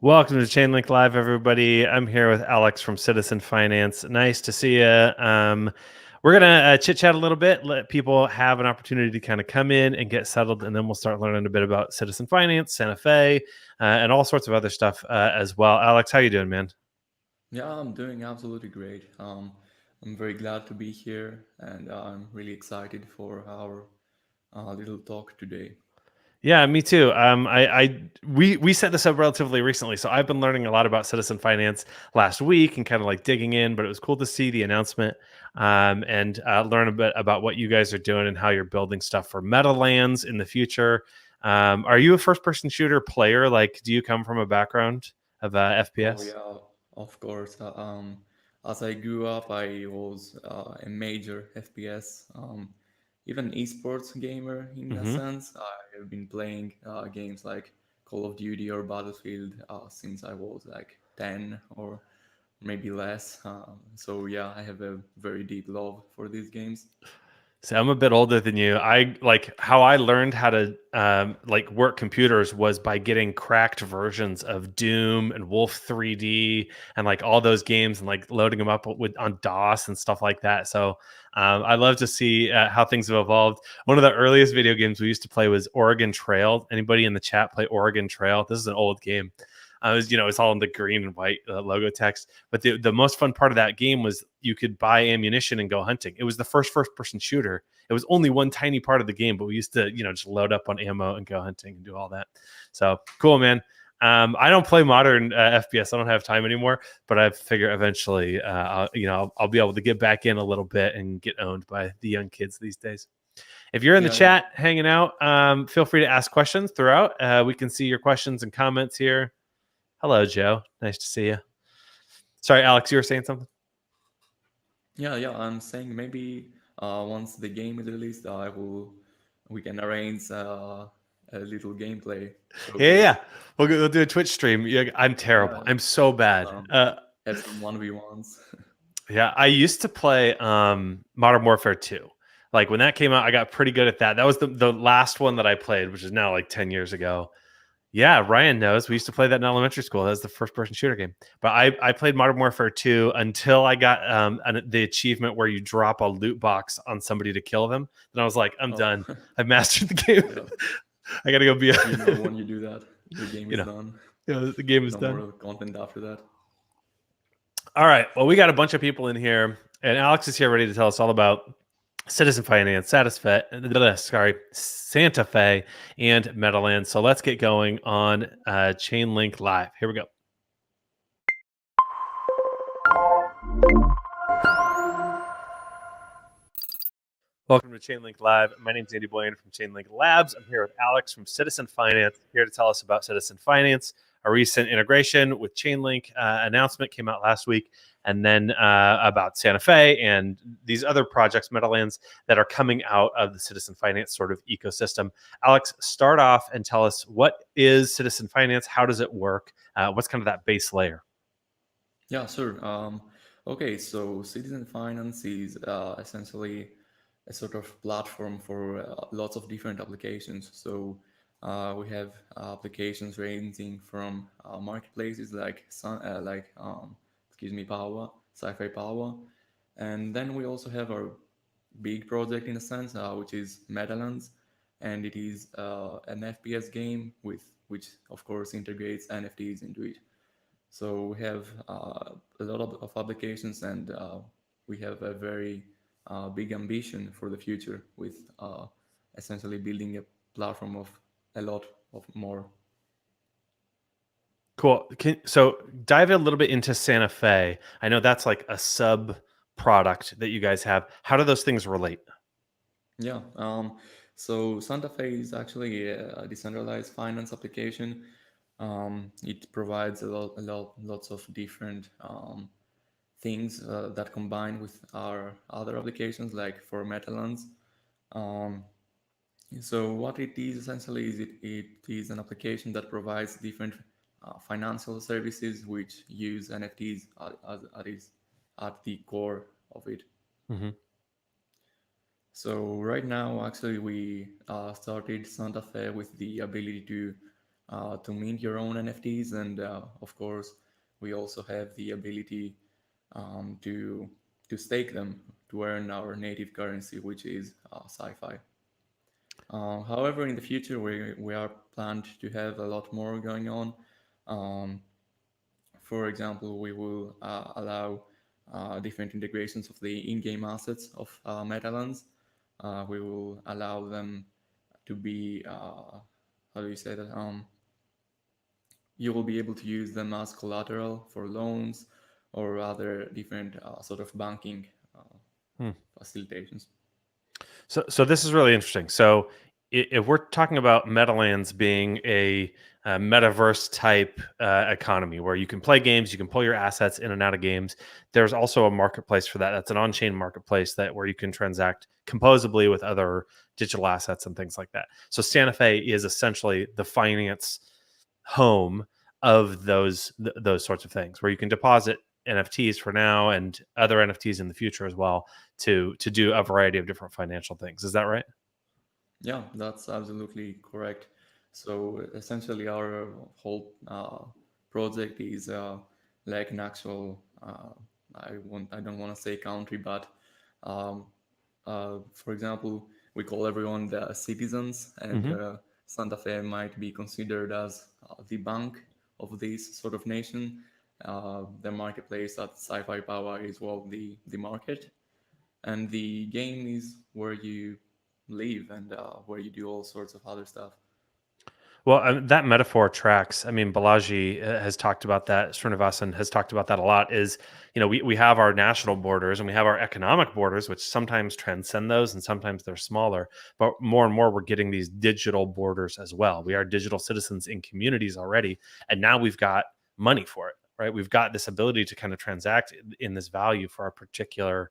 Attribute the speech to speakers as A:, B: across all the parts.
A: Welcome to Chainlink Live, everybody. I'm here with Alex from CitizenFinance. Nice to see you. We're going to chit chat a little bit, let people have an opportunity to kind of come in and get settled, and then we'll start learning a bit about CitizenFinance, Sante Fe, and all sorts of other stuff as well. Alex, how you doing, man?
B: Yeah, I'm doing absolutely great. I'm very glad to be here, and I'm really excited for our little talk today.
A: Yeah, me too. We set this up relatively recently, so I've been learning a lot about CitizenFinance last week and kind of like digging in. But it was cool to see the announcement and learn a bit about what you guys are doing and how you're building stuff for Metalands in the future. Are you a first-person shooter player? Like, do you come from a background of
B: Oh
A: FPS?
B: yeah, of course. As I grew up, I was a major FPS, even esports gamer in a
A: Mm-hmm.
B: sense. I have been playing games like Call of Duty or Battlefield since I was like 10 or maybe less. So yeah, I have a very deep love for these games.
A: So I'm a bit older than you. I like how I learned how to like work computers was by getting cracked versions of Doom and Wolf 3D and like all those games and like loading them up with on DOS and stuff like that. So I love to see how things have evolved. One of the earliest video games we used to play was Oregon Trail. Anybody in the chat play Oregon Trail? This is an old game. It's all in the green and white logo text. But the most fun part of that game was you could buy ammunition and go hunting. It was the first person shooter. It was only one tiny part of the game, but we used to, just load up on ammo and go hunting and do all that. So cool, man. I don't play modern FPS. I don't have time anymore, but I figure eventually, I'll be able to get back in a little bit and get owned by the young kids these days. If you're in the
B: Yeah, yeah.
A: chat hanging out, feel free to ask questions throughout. We can see your questions and comments here. Hello, Joe. Nice to see you. Sorry, Alex, you were saying something?
B: Yeah. I'm saying maybe once the game is released, we can arrange a little gameplay
A: Yeah,
B: showcase.
A: yeah. We'll do a Twitch stream. Yeah, I'm terrible.
B: Yeah,
A: I'm so bad.
B: um, have some 1v1s.
A: Yeah, I used to play Modern Warfare 2. Like when that came out, I got pretty good at that. That was the last one that I played, which is now like 10 years ago. Yeah, Ryan knows. We used to play that in elementary school. That was the first person shooter game. But I played Modern Warfare 2 until I got the achievement where you drop a loot box on somebody to kill them. Then I was like, I'm
B: Oh,
A: done. I've mastered the game.
B: yeah.
A: I got to go be
B: When you do that, the game
A: you
B: is
A: know,
B: done.
A: the game is
B: No
A: done.
B: more content after that.
A: All right. Well, we got a bunch of people in here, and Alex is here ready to tell us all about CitizenFinance, Sante Fe, and Metalands. So let's get going on Chainlink Live. Here we go. Welcome to Chainlink Live. My name is Andy Boyan from Chainlink Labs. I'm here with Alex from CitizenFinance, here to tell us about CitizenFinance. A recent integration with Chainlink announcement came out last week, and then about Sante Fe and these other projects, Metalands, that are coming out of the CitizenFinance sort of ecosystem. Alex, start off and tell us, what is CitizenFinance? How does it work? What's kind of that base layer?
B: Yeah, sure. Okay, so CitizenFinance is essentially a sort of platform for lots of different applications. So we have applications ranging from marketplaces like Power, Sci-Fi Power, and then we also have our big project in a sense, which is Metalands, and it is an FPS game with which of course integrates NFTs into it. So we have a lot of applications, and we have a very big ambition for the future with essentially building a platform of a lot of more.
A: Cool. So dive a little bit into Santa Fe. I know that's like a sub product that you guys have. How do those things relate?
B: Yeah. So Santa Fe is actually a decentralized finance application. It provides lots of different things that combine with our other applications, like for Metalands. Um, So what it is essentially is it is an application that provides different financial services which use NFTs at the core of it.
A: Mm-hmm.
B: So right now, actually, we started Santa Fe with the ability to to mint your own NFTs, and of course, we also have the ability to stake them to earn our native currency, which is sci-fi. However, in the future, we are planned to have a lot more going on. Um, for example, we will allow different integrations of the in-game assets of Metalands. We will allow them to be, how do you say that? You will be able to use them as collateral for loans or other different sort of banking
A: Hmm.
B: facilitations.
A: So this is really interesting. So if we're talking about Metalands being a metaverse type economy where you can play games, you can pull your assets in and out of games, there's also a marketplace for that. That's an on-chain marketplace that where you can transact composably with other digital assets and things like that. So Santa Fe is essentially the finance home of those sorts of things where you can deposit NFTs for now and other NFTs in the future as well to do a variety of different financial things. Is that right?
B: Yeah, that's absolutely correct. So essentially, our whole project is like an actual. I don't want to say country, but um, for example, we call everyone the citizens, and
A: Hmm.
B: Santa Fe might be considered as the bank of this sort of nation. The marketplace at Sci-Fi Power is well the market, and the game is where you live and where you do all sorts of other stuff.
A: Well, that metaphor tracks. I mean, Balaji has talked about that. Srinivasan has talked about that a lot. Is we have our national borders and we have our economic borders, which sometimes transcend those and sometimes they're smaller. But more and more, we're getting these digital borders as well. We are digital citizens in communities already, and now we've got money for it. Right? We've got this ability to kind of transact in this value for a particular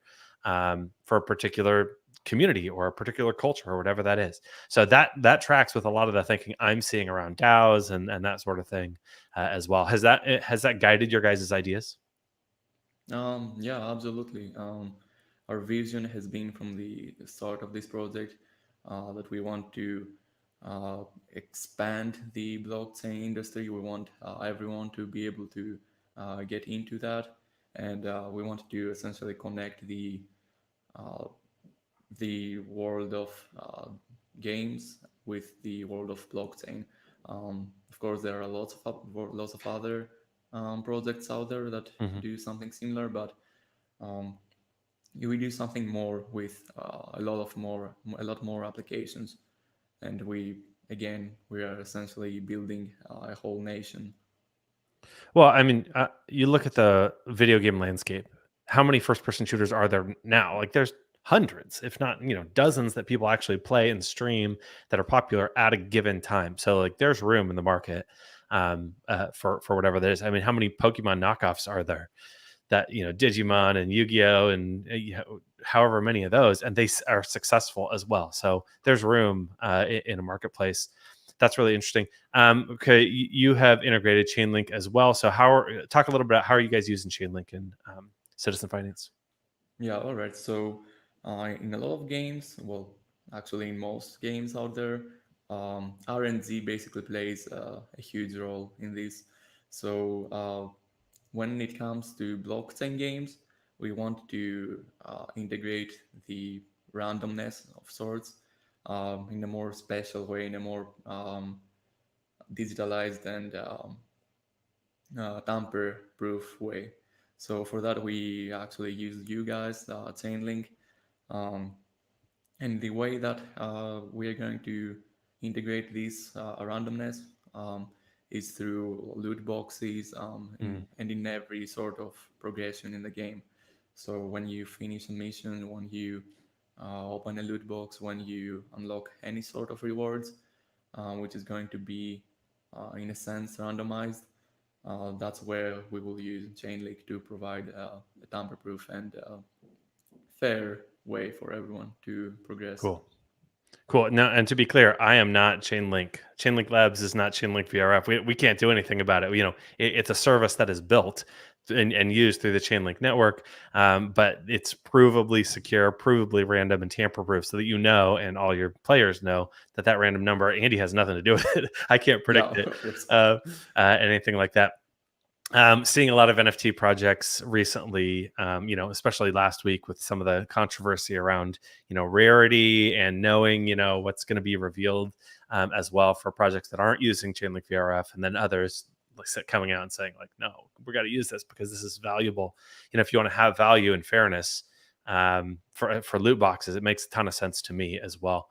A: community or a particular culture or whatever that is. So that tracks with a lot of the thinking I'm seeing around DAOs and that sort of thing as well. Has that guided your guys' ideas?
B: Yeah, absolutely. Our vision has been from the start of this project that we want to uh, expand the blockchain industry. We want everyone to be able to get into that, and we want to essentially connect uh, the world of games with the world of blockchain. Of course, there are lots of other projects out there that
A: Hmm.
B: do something similar, but um, we do something more with a lot more applications, and we are essentially building a whole nation.
A: Well, I mean, you look at the video game landscape. How many first-person shooters are there now? Like, there's hundreds, if not, dozens that people actually play and stream that are popular at a given time. So, like, there's room in the market for whatever that is. I mean, how many Pokemon knockoffs are there? That Digimon and Yu-Gi-Oh and however many of those, and they are successful as well. So there's room in a marketplace. That's really interesting. Okay, you have integrated Chainlink as well. So talk a little bit about how are you guys using Chainlink in Citizen Finance?
B: Yeah, all right. So, in a lot of games, well, actually, in most games out there, RNZ basically plays a huge role in this. So, when it comes to blockchain games, we want to integrate the randomness of sorts in a more special way, in a more digitalized and tamper-proof way. So for that, we actually use you guys, Chainlink, um, and the way that we are going to integrate this randomness is through loot boxes
A: Mm.
B: and in every sort of progression in the game. So when you finish a mission, when you open a loot box, when you unlock any sort of rewards, which is going to be, in a sense, randomized, that's where we will use Chainlink to provide a tamper-proof and fair way for everyone to progress.
A: Cool. Cool. Now, and to be clear, I am not Chainlink. Chainlink Labs is not Chainlink VRF. We can't do anything about it. It's a service that is built and used through the Chainlink network, but it's provably secure, provably random, and tamper-proof, so that you know, and all your players know, that that random number, Andy has nothing to do with it. I can't
B: Yeah,
A: predict it,
B: of course.
A: anything like that. Seeing a lot of NFT projects recently, especially last week with some of the controversy around, rarity and knowing, what's going to be revealed, as well for projects that aren't using Chainlink VRF, and then others like coming out and saying like, no, we got to use this because this is valuable. If you want to have value and fairness, for loot boxes, it makes a ton of sense to me as well.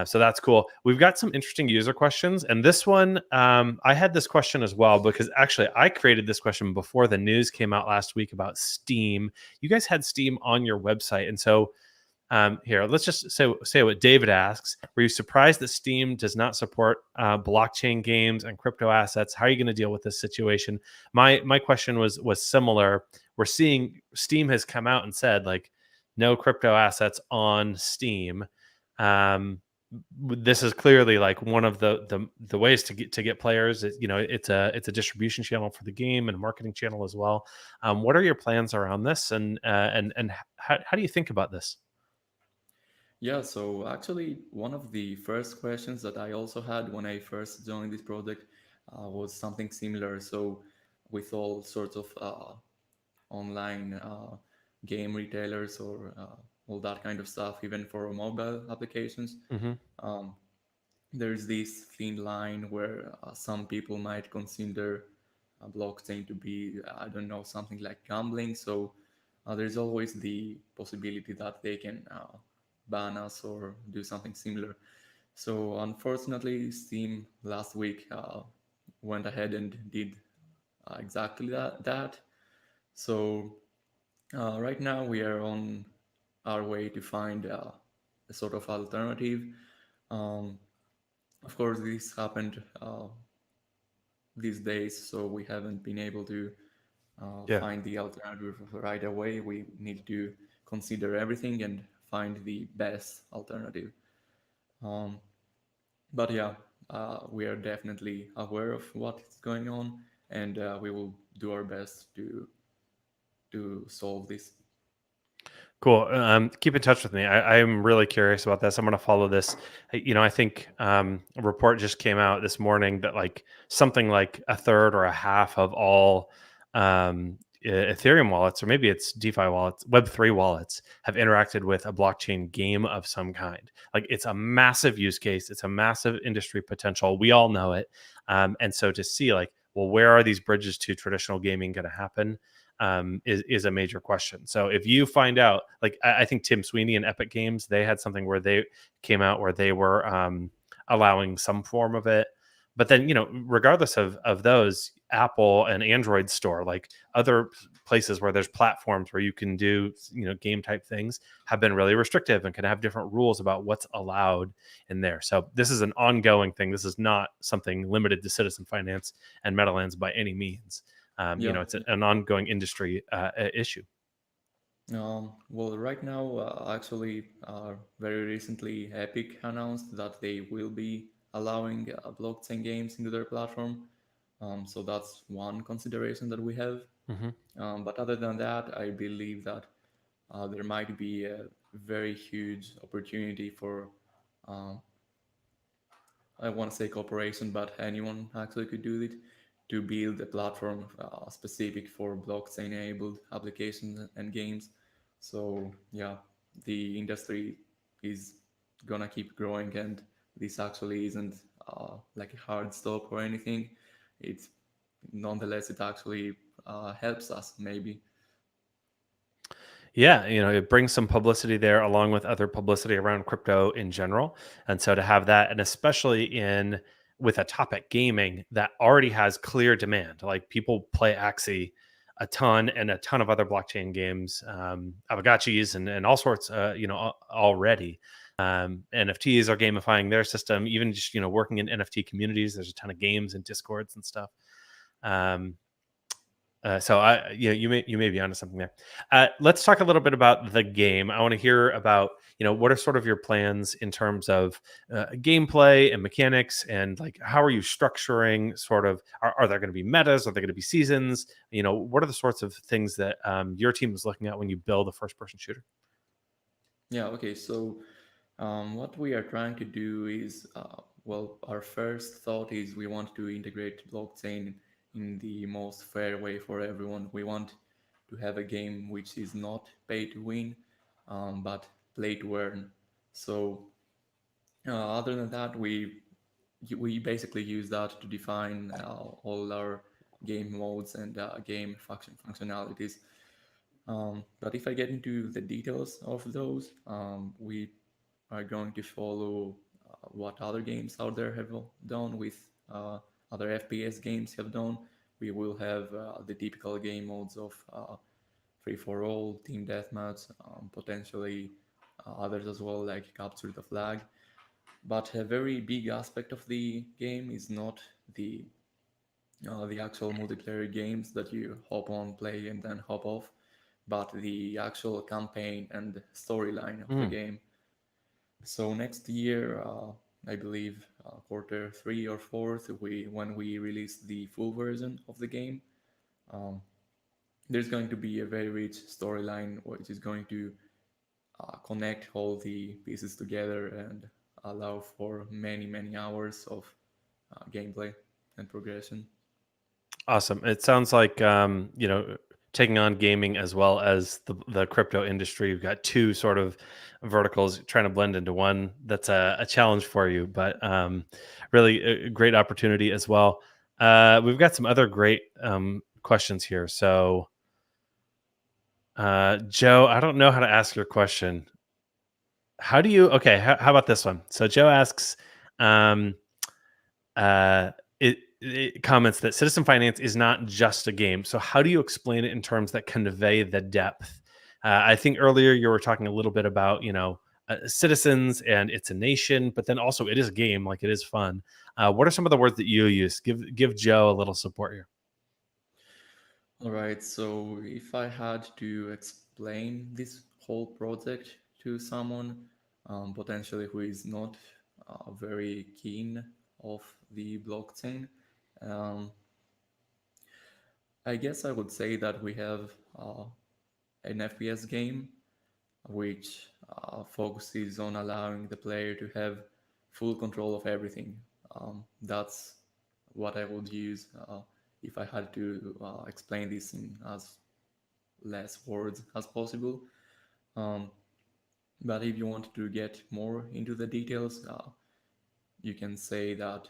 A: So that's cool. We've got some interesting user questions. And this one, I had this question as well, because actually I created this question before the news came out last week about Steam. You guys had Steam on your website. And so here, let's just say what David asks. Were you surprised that Steam does not support blockchain games and crypto assets? How are you going to deal with this situation? My question was similar. We're seeing Steam has come out and said like, no crypto assets on Steam. This is clearly like one of the ways to get players. It's a distribution channel for the game and a marketing channel as well. What are your plans around this, and how do you think about this?
B: Yeah, so actually, one of the first questions that I also had when I first joined this project was something similar. So, with all sorts of online game retailers or all that kind of stuff, even for mobile applications,
A: Mm-hmm.
B: um, there's this thin line where some people might consider a blockchain to be, I don't know, something like gambling. So there's always the possibility that they can ban us or do something similar. So unfortunately, Steam last week went ahead and did exactly that. So right now we are on our way to find a sort of alternative. Um, of course, this happened these days, so we haven't been able to
A: Yeah.
B: find the alternative right away. We need to consider everything and find the best alternative. Um, but yeah, we are definitely aware of what is going on, and we will do our best to solve this.
A: Cool. Keep in touch with me. I'm really curious about this. I'm going to follow this. I think a report just came out this morning that like something like a third or a half of all Ethereum wallets, or maybe it's DeFi wallets, Web3 wallets, have interacted with a blockchain game of some kind. Like it's a massive use case. It's a massive industry potential. We all know it. And so to see like, well, where are these bridges to traditional gaming going to happen? Is a major question. So if you find out, like I think Tim Sweeney and Epic Games, they had something where they came out where they were allowing some form of it. But then, regardless of those, Apple and Android store, like other places where there's platforms where you can do, game type things, have been really restrictive and can have different rules about what's allowed in there. So this is an ongoing thing. This is not something limited to CitizenFinance and Metalands by any means.
B: Yeah.
A: It's an ongoing industry issue.
B: Well, right now, actually, very recently, Epic announced that they will be allowing blockchain games into their platform. So that's one consideration that we have.
A: Hmm.
B: But other than that, I believe that there might be a very huge opportunity for, uh, I want to say corporation, but anyone actually could do it, to build a platform specific for blockchain enabled applications and games. So, yeah, the industry is gonna keep growing, and this actually isn't like a hard stop or anything. It's nonetheless, it actually helps us maybe.
A: Yeah, it brings some publicity there along with other publicity around crypto in general. And so to have that, and especially in with a topic gaming that already has clear demand, like people play Axie a ton and a ton of other blockchain games, Avagachis and all sorts, already. NFTs are gamifying their system, even just, working in NFT communities. There's a ton of games and discords and stuff. Um, So you may be onto something there. Let's talk a little bit about the game. I want to hear about what are sort of your plans in terms of gameplay and mechanics, and like how are you structuring sort of are there going to be metas? Are there going to be seasons? What are the sorts of things that your team is looking at when you build a first person shooter?
B: Yeah, okay. So what we are trying to do is, well, our first thought is we want to integrate blockchain in the most fair way for everyone. We want to have a game which is not pay to win, but play to earn. So other than that, we basically use that to define all our game modes and game functionalities. But if I get into the details of those, we are going to follow what other games out there have done with other FPS games have done. We will have the typical game modes of free for all, team deathmatch, potentially others as well, like capture the flag. But a very big aspect of the game is not the actual multiplayer games that you hop on, play, and then hop off, but the actual campaign and storyline of the
A: Mm.
B: game. So next year, I believe quarter three or fourth, when we release the full version of the game, um, there's going to be a very rich storyline which is going to connect all the pieces together and allow for many hours of gameplay and progression.
A: Awesome. It sounds like taking on gaming as well as the crypto industry. You've got two sort of verticals trying to blend into one. That's a challenge for you, but really a great opportunity as well. We've got some other great questions here. So, Joe, I don't know how to ask your question. How do you? Okay, how about this one? So Joe asks. Um, it comments that Citizen Finance is not just a game. So how do you explain it in terms that convey the depth? I think earlier you were talking a little bit about citizens and it's a nation, but then also it is a game, like it is fun. What are some of the words that you use? Give Joe a little support here.
B: All right, so if I had to explain this whole project to someone, potentially who is not very keen of the blockchain, um, I guess I would say that we have an FPS game which focuses on allowing the player to have full control of everything. That's what I would use if I had to explain this in as less words as possible. Um, but if you want to get more into the details, you can say that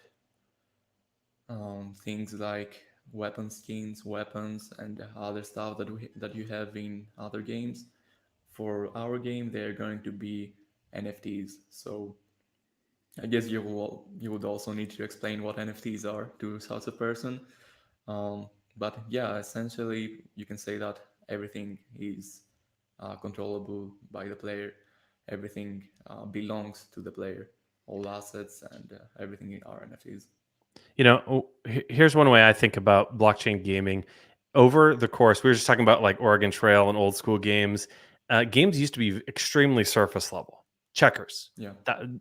B: things like weapon skins, weapons, and other stuff that you have in other games. For our game, they're going to be NFTs. So I guess you would also need to explain what NFTs are to such a person. But yeah, essentially, you can say that everything is controllable by the player. Everything belongs to the player. All assets and everything are NFTs.
A: Here's one way I think about blockchain gaming. Over the course, we were just talking about like Oregon Trail and old school games. Games used to be extremely surface level. Checkers.
B: Yeah.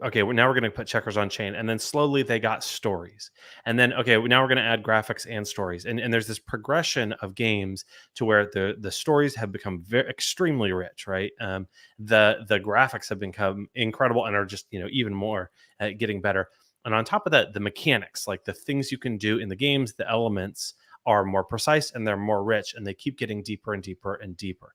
A: Okay, now we're going to put checkers on chain, and then slowly they got stories, and then okay, now we're going to add graphics and stories, and there's this progression of games to where the stories have become very extremely rich, right? The graphics have become incredible and are just even more getting better. And on top of that, the mechanics, like the things you can do in the games, the elements are more precise and they're more rich and they keep getting deeper and deeper and deeper.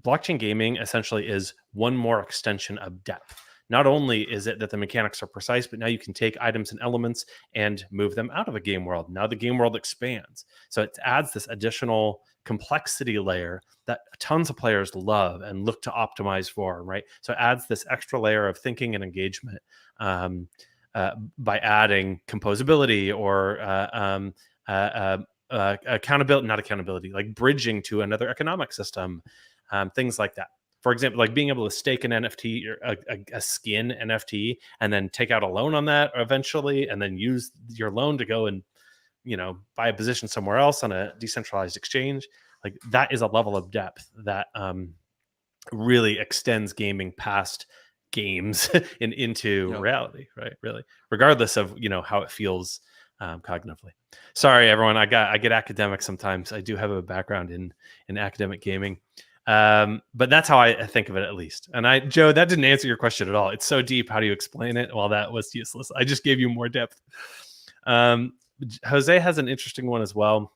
A: Blockchain gaming essentially is one more extension of depth. Not only is it that the mechanics are precise, but now you can take items and elements and move them out of a game world. Now the game world expands. So it adds this additional complexity layer that tons of players love and look to optimize for, right? So it adds this extra layer of thinking and engagement. By adding composability or accountability, not accountability, like bridging to another economic system, things like that. For example, like being able to stake an NFT or a skin NFT and then take out a loan on that eventually, and then use your loan to go and buy a position somewhere else on a decentralized exchange. Like that is a level of depth that really extends gaming past games and into
B: Yeah.
A: reality, right? Really, regardless of how it feels cognitively. Sorry, everyone. I get academic sometimes. I do have a background in academic gaming, but that's how I think of it, at least. And Joe, that didn't answer your question at all. It's so deep. How do you explain it? Well, that was useless. I just gave you more depth. Um, Jose has an interesting one as well.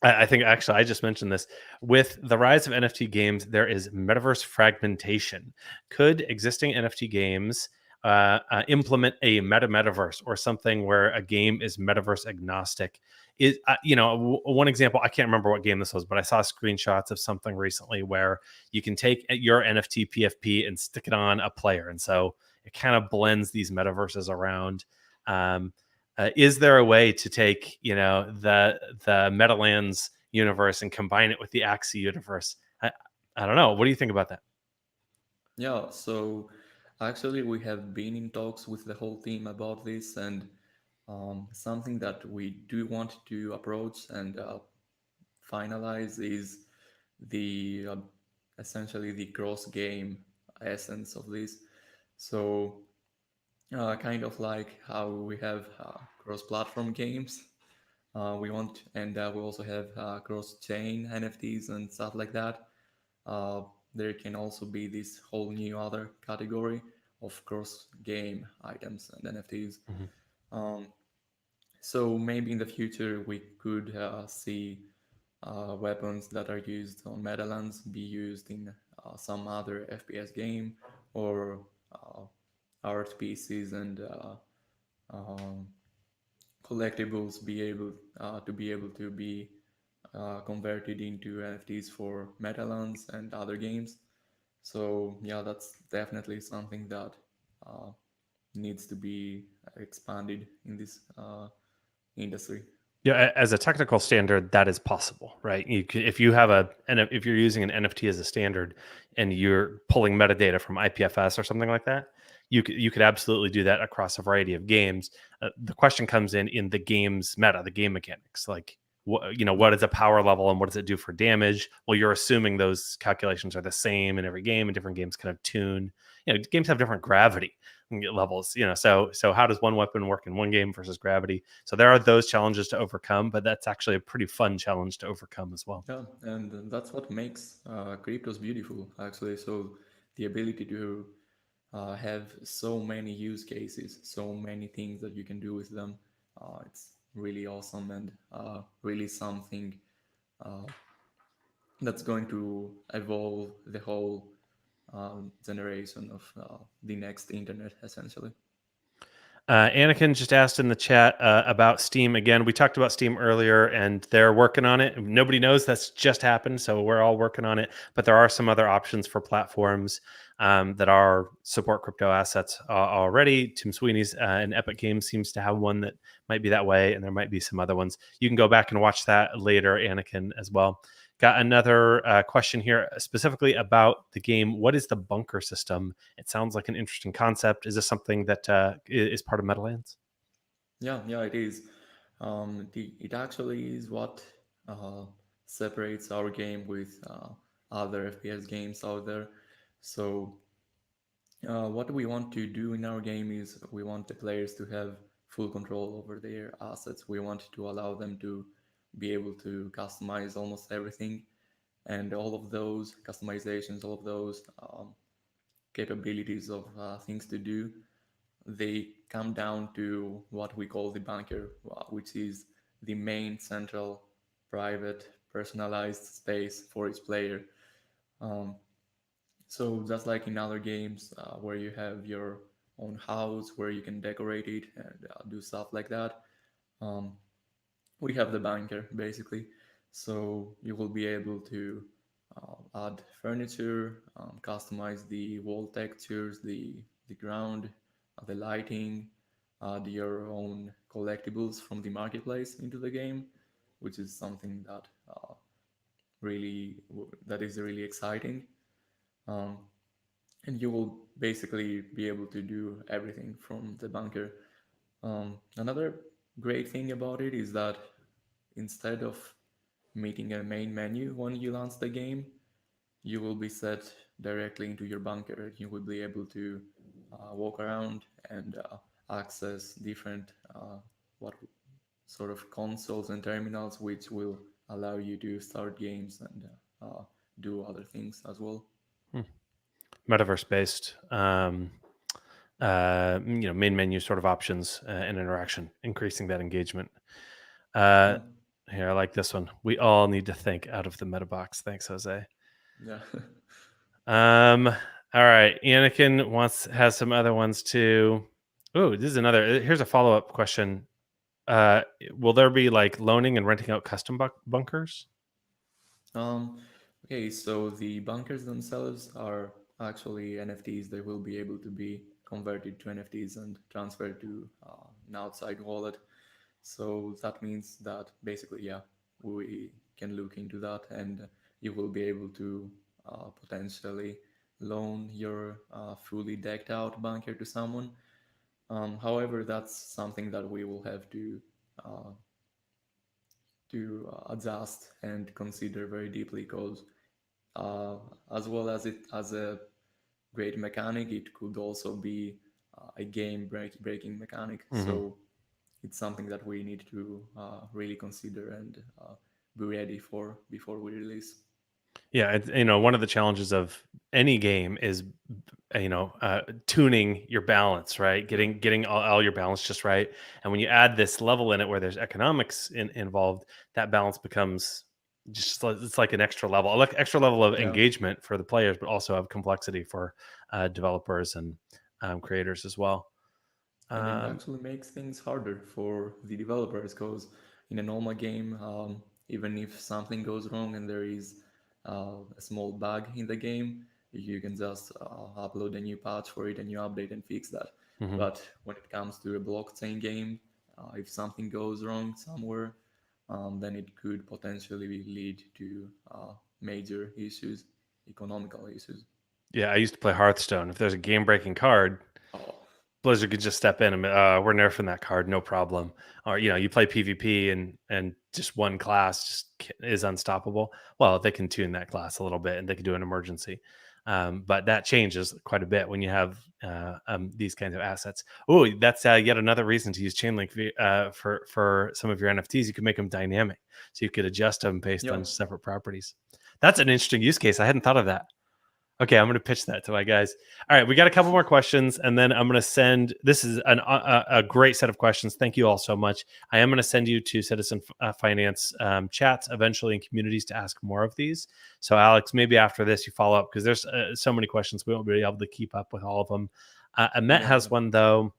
A: I think actually I just mentioned this. With the rise of NFT games, there is metaverse fragmentation. Could existing NFT games implement a metaverse or something where a game is metaverse agnostic? Is one example? I can't remember what game this was, but I saw screenshots of something recently where you can take your NFT PFP and stick it on a player, and so it kind of blends these metaverses around. Is there a way to take the Metalands universe and combine it with the Axie universe? I don't know. What do you think about that?
B: Yeah, so actually, we have been in talks with the whole team about this, and something that we do want to approach and finalize is the essentially the cross game essence of this. So, kind of like how we have cross platform games, we want, and we also have cross chain NFTs and stuff like that. Uh, there can also be this whole new other category of cross game items and NFTs.
A: Mhm.
B: Um, so maybe in the future we could see weapons that are used on Metalands be used in some other FPS game, or uh, art pieces and um, collectibles be able to be converted into NFTs for Metalands and other games. So yeah, that's definitely something that uh, needs to be expanded in this industry.
A: Yeah, as a technical standard, that is possible, right? If you have and if you're using an NFT as a standard and you're pulling metadata from IPFS or something like that, you could absolutely do that across a variety of games. The question comes in the game's meta, the game mechanics, like
B: Yeah,
A: what is a power level and what does it do for damage? Well, you're assuming those calculations are the same in every game, and different games kind of tune. Games have different gravity levels. So how does one weapon work in one game versus gravity? So there are those challenges to overcome, but that's actually a pretty fun challenge to overcome as well.
B: yeah, and that's what makes cryptos beautiful, actually. So the ability to have so many use cases, so many things that you can do with them. It's really awesome and really something uh, that's going to evolve the whole generation of the next internet, essentially.
A: Anakin just asked in the chat about Steam again. We talked about Steam earlier, and they're working on it. Nobody knows that's just happened, so we're all working on it. But there are some other options for platforms that are support crypto assets already. Tim Sweeney's and Epic Games seems to have one that might be that way, and there might be some other ones. You can go back and watch that later, Anakin, as well. Got another question here specifically about the game. What is the bunker system? It sounds like an interesting concept. Is this something that is part of Metalands?
B: Yeah, it is. It actually is what uh, separates our game with other FPS games out there. So, what we want to do in our game is we want the players to have full control over their assets. We want to allow them to be able to customize almost everything, and all of those customizations, all of those capabilities of things to do, they come down to what we call the bunker, which is the main central private personalized space for each player. Um, so just like in other games where you have your own house where you can decorate it and do stuff like that, um, we have the bunker basically. So you will be able to add furniture, customize the wall textures, the ground, the lighting, add your own collectibles from the marketplace into the game, which is something that that is really exciting. Um, and you will basically be able to do everything from the bunker. Another great thing about it is that instead of meeting a main menu when you launch the game, you will be set directly into your bunker. You will be able to walk around and access different what sort of consoles and terminals, which will allow you to start games and do other things as well.
A: Hmm. Metaverse based, main menu sort of options and interaction, increasing that engagement. Uh,
B: Yeah,
A: Here, I like this one. We all need to think out of the meta box. Thanks, Jose.
B: yeah.
A: All right. Anakin has some other ones too. Oh, this is another. Here's a follow up question. Uh, will there be like loaning and renting out custom bunkers?
B: Um, okay, so the bunkers themselves are actually NFTs. They will be able to be converted to NFTs and transferred to an outside wallet. So that means that basically, yeah, we can look into that, and you will be able to potentially loan your fully decked out bunker to someone. However, that's something that we will have uh, to adjust and consider very deeply, because uh, as well as it as a great mechanic, it could also be a breaking mechanic.
A: Mm-hmm.
B: So it's something that we need to really consider and be ready for before we release.
A: Yeah, one of the challenges of any game is tuning your balance, right?
B: Yeah,
A: Getting all your balance just right. And when you add this level in it where there's economics involved, that balance becomes it's like an extra level, like extra level of
B: yeah.
A: engagement for the players, but also of complexity for developers and creators as well.
B: And it
A: Um,
B: actually makes things harder for the developers, because in a normal game, even if something goes wrong and there is a small bug in the game, you can just upload a new patch for it, a new update, and fix that.
A: mhm.
B: But when it comes to a blockchain game, if something goes wrong somewhere, then it could potentially lead to major issues, economical issues.
A: Yeah, I used to play Hearthstone. If there's a game breaking card,
B: Oh,
A: Blizzard could just step in and we're nerfing that card, no problem. Or you play PvP and just one class is unstoppable. Well, they can tune that class a little bit and they can do an emergency. But that changes quite a bit when you have these kinds of assets. Oh, that's yet another reason to use Chainlink for some of your NFTs. You can make them dynamic, so you could adjust them based
B: yeah,
A: on separate properties. That's an interesting use case. I hadn't thought of that. Okay, I'm going to pitch that to my guys. All right, we got a couple more questions, and then I'm going to send. This is a great set of questions. Thank you all so much. I am going to send you to Citizen Finance chats eventually in communities to ask more of these. So, Alex, maybe after this you follow up because there's so many questions we won't be able to keep up with all of them. Amet
B: yeah,
A: has
B: yeah.
A: one though.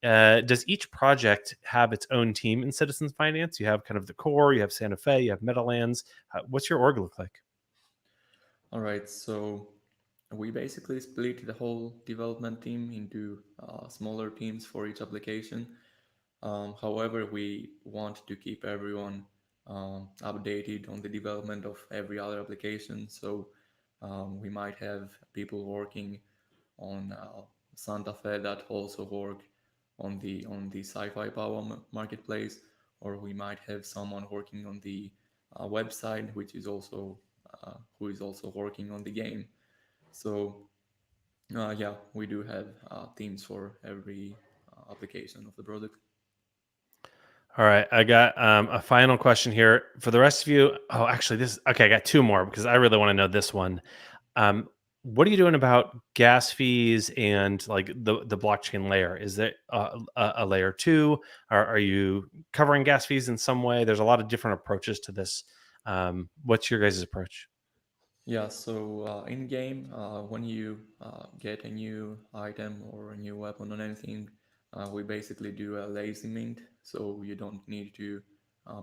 A: Does each project have its own team in Citizen Finance? You have kind of the core, you have Sante Fe, you have Metalands. What's your org look like?
B: All right, so we basically split the whole development team into smaller teams for each application. However, we want to keep everyone updated on the development of every other application. So we might have people working on Santa Fe that also work on the Sci-Fi Power marketplace, or we might have someone working on the website, which is also who is also working on the game. So yeah, we do have teams for every application of the product.
A: All right, I got a final question here for the rest of you. Oh, actually, this okay. I got two more because I really want to know this one. Um, what are you doing about gas fees and like the blockchain layer? Is there a layer two? Are you covering gas fees in some way? There's a lot of different approaches to this. What's your guys' approach?
B: Yeah, so in game, when you get a new item or a new weapon or anything, we basically do a lazy mint, so you don't need to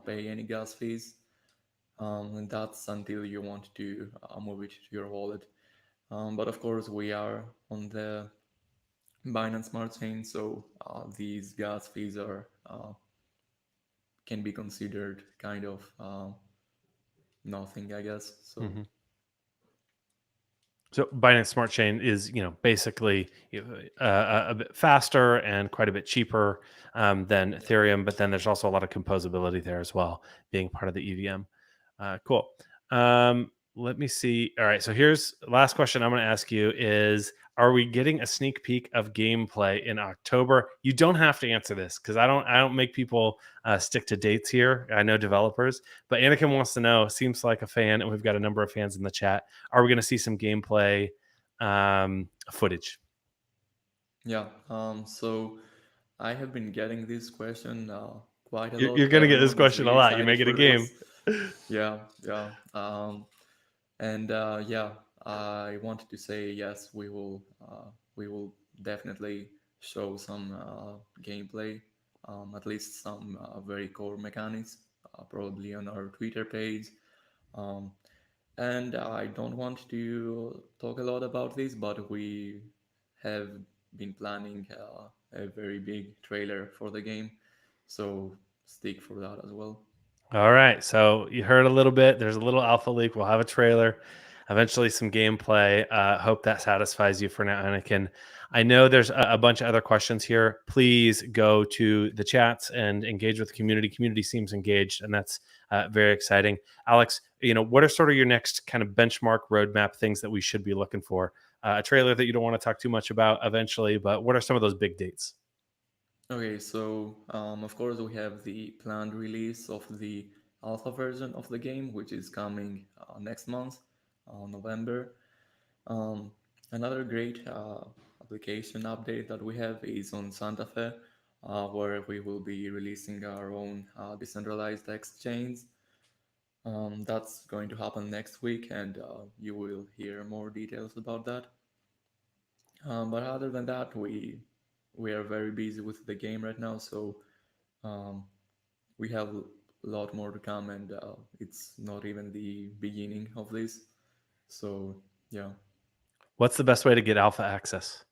B: pay any gas fees. And that's until you want to move it to your wallet. But of course, we are on the Binance Smart Chain, so these gas fees are can be considered kind of nothing, I guess. So
A: Mm-hmm. So Binance Smart Chain is, basically a bit faster and quite a bit cheaper than Ethereum, but then there's also a lot of composability there as well, being part of the EVM. Cool. Let me see. All right. So here's the last question I'm going to ask you is, are we getting a sneak peek of gameplay in October? You don't have to answer this because I don't make people stick to dates here. I know developers, but Anakin wants to know. Seems like a fan, and we've got a number of fans in the chat. Are we going to see some gameplay footage?
B: Yeah. So I have been getting this question quite a
A: You're
B: lot.
A: going to get this
B: Everyone is
A: question a
B: really
A: lot. You make
B: excited
A: it a
B: for
A: game.
B: this. Yeah, yeah. And yeah, I wanted to say yes. We will definitely show some gameplay, at least some very core mechanics, probably on our Twitter page. Um, and I don't want to talk a lot about this, but we have been planning a very big trailer for the game, so stick for that as well.
A: All right. So you heard a little bit. There's a little alpha leak. We'll have a trailer, eventually some gameplay. Hope that satisfies you for now, Anakin. I know there's a bunch of other questions here. Please go to the chats and engage with the community. Community seems engaged, and that's very exciting. Alex, what are sort of your next kind of benchmark roadmap things that we should be looking for? A trailer that you don't want to talk too much about eventually, but what are some of those big dates?
B: Okay, so of course we have the planned release of the alpha version of the game, which is coming next month, November. Um, Another great application update that we have is on Sante Fe, where we will be releasing our own decentralized exchange. That's going to happen next week, and you will hear more details about that. But other than that, we are very busy with the game right now, so um, we have a lot more to come, and it's not even the beginning of this. So yeah.
A: What's the best way to get alpha access?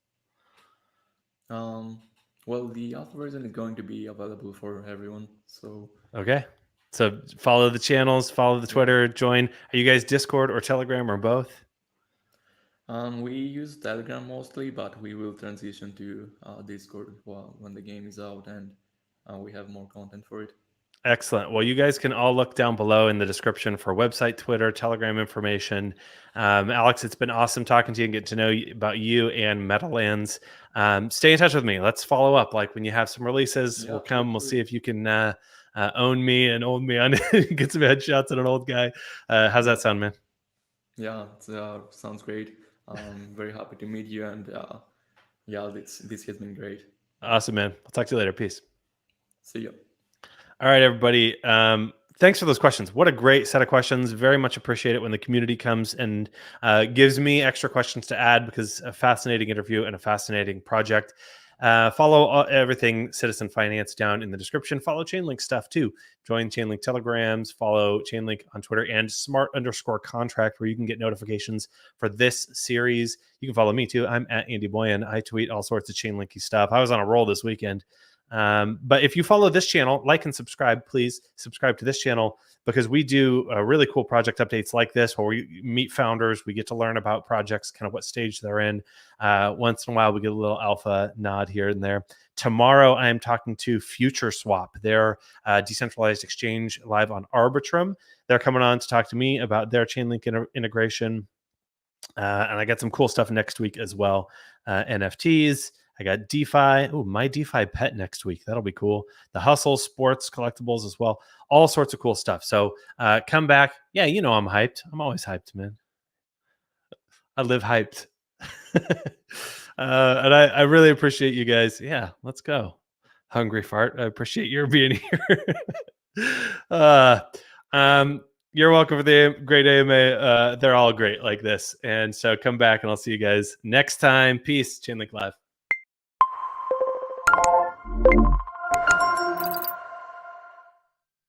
B: Um, well, the alpha version is going to be available for everyone. So
A: Okay. So follow the channels, follow the
B: yeah.
A: Twitter, join. Are you guys Discord or Telegram or both?
B: We use Telegram mostly, but we will transition to Discord when the game is out and we have more content for it.
A: Excellent. Well, you guys can all look down below in the description for website, Twitter, Telegram information. Alex, it's been awesome talking to you and getting to know about you and Metalands. Stay in touch with me. Let's follow up. Like when you have some releases,
B: Yeah,
A: we'll
B: for
A: come. We'll
B: sure.
A: see if you can own me and own me on get some headshots at an old guy. How's that sound, man?
B: Yeah, it sounds great. Very happy to meet you, and yeah, this has been great.
A: Awesome, man. I'll talk to you later. Peace.
B: See you.
A: All right, everybody. Thanks for those questions. What a great set of questions. Very much appreciate it when the community comes and gives me extra questions to add because a fascinating interview and a fascinating project. Follow everything CitizenFinance down in the description. Follow Chainlink stuff too. Join Chainlink Telegrams. Follow Chainlink on Twitter and smart_contract where you can get notifications for this series. You can follow me too. I'm at Andy Boyan. I tweet all sorts of Chainlinky stuff. I was on a roll this weekend. But if you follow this channel, like and subscribe, please subscribe to this channel because we do really cool project updates like this where we meet founders. We get to learn about projects, kind of what stage they're in. Once in a while, we get a little alpha nod here and there. Tomorrow, I am talking to Future Swap. They're decentralized exchange live on Arbitrum. They're coming on to talk to me about their Chainlink integration. And I got some cool stuff next week as well. NFTs. I got DeFi. Oh, my DeFi pet next week. That'll be cool. The hustle, sports, collectibles as well. All sorts of cool stuff. So come back. Yeah, I'm hyped. I'm always hyped, man. I live hyped. And I really appreciate you guys. Yeah, let's go. Hungry fart. I appreciate your being here. You're welcome for the great AMA. They're all great like this. And so come back and I'll see you guys next time. Peace. Chainlink Live.